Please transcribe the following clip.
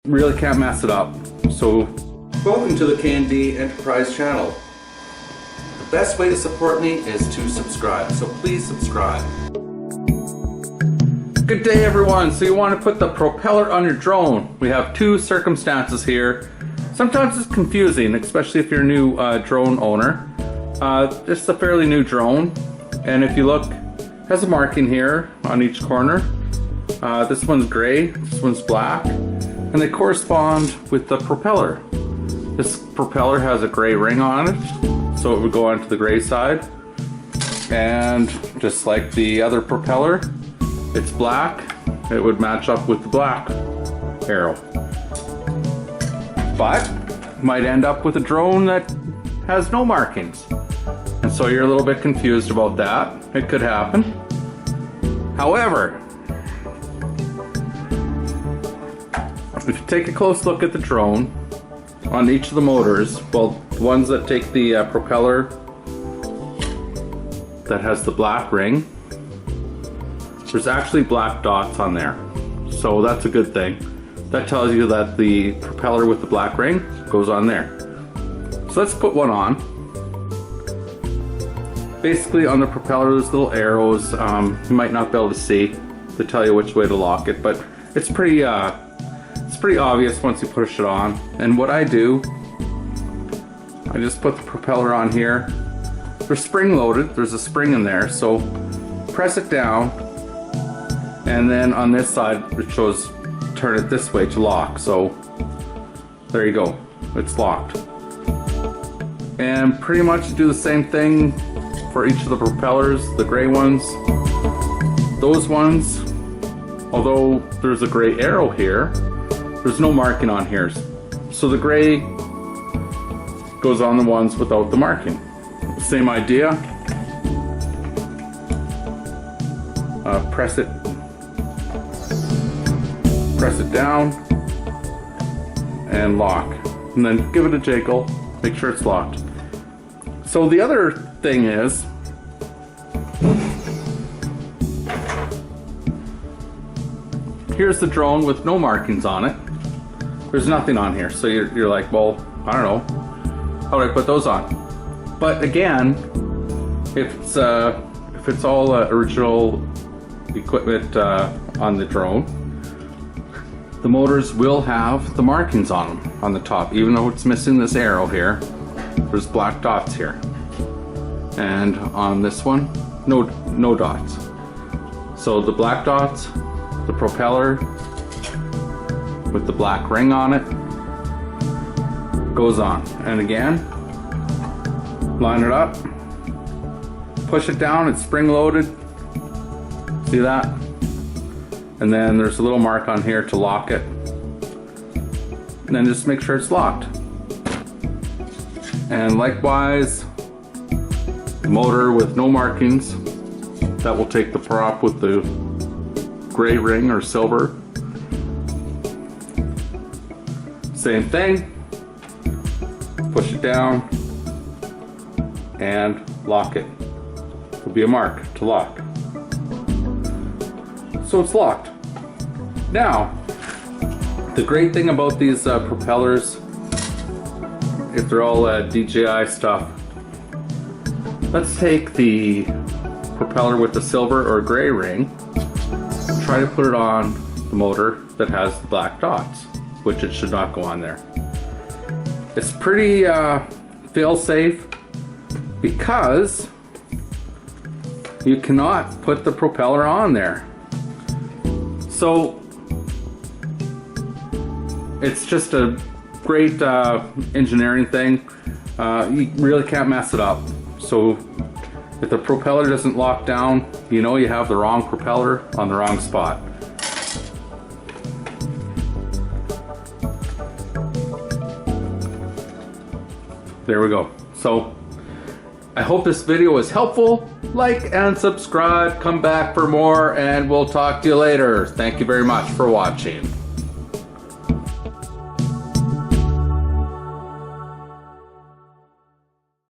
really can't mess it up. So, welcome to the K&D Enterprise channel. The best way to support me is to subscribe, so please subscribe. Good day everyone. So you want to put the propeller on your drone. We have two circumstances here. Sometimes it's confusing, especially if you're a new drone owner. This is a fairly new drone, and if you look, it has a marking here on each corner. This one's gray, this one's black, and they correspond with the propeller. This propeller has a gray ring on it, so it would go onto the gray side. And just like the other propeller, it's black. It would match up with the black arrow. But you might end up with a drone that has no markings. And so you're a little bit confused about that. It could happen. However, if you take a close look at the drone, on each of the motors, well, the ones that take the propeller that has the black ring, there's actually black dots on there. So that's a good thing. That tells you that the propeller with the black ring goes on there. So let's put one on. Basically on the propeller there's little arrows. You might not be able to see to tell you which way to lock it, but it's pretty obvious once you push it on. And what I do, I just put the propeller on here. They're spring loaded, there's a spring in there, so press it down, and then on this side it shows turn it this way to lock. So there you go, it's locked. And pretty much do the same thing for each of the propellers, the gray ones. Those ones, although there's a gray arrow here, there's no marking on here. So the gray goes on the ones without the marking. Same idea. Press it down and lock. And then give it a jiggle, make sure it's locked. So the other thing is, here's the drone with no markings on it. There's nothing on here, so you're like, well, I don't know, how do I put those on? But again, if it's all original equipment on the drone, the motors will have the markings on them on the top, even though it's missing this arrow here. There's black dots here, and on this one, no dots. So the black dots, the propeller with the black ring on it goes on. And again, line it up, push it down, it's spring loaded, see that? And then there's a little mark on here to lock it, and then just make sure it's locked. And likewise, the motor with no markings, that will take the prop with the gray ring or silver. Same thing, push it down and lock it. There'll be a mark to lock. So it's locked. Now, the great thing about these propellers, if they're all DJI stuff, let's take the propeller with the silver or gray ring, try to put it on the motor that has the black dots, which it should not go on there. It's pretty fail-safe because you cannot put the propeller on there. So it's just a great engineering thing. You really can't mess it up. So if the propeller doesn't lock down, you know you have the wrong propeller on the wrong spot. There we go. So I hope this video was helpful. Like and subscribe, come back for more, and we'll talk to you later. Thank you very much for watching.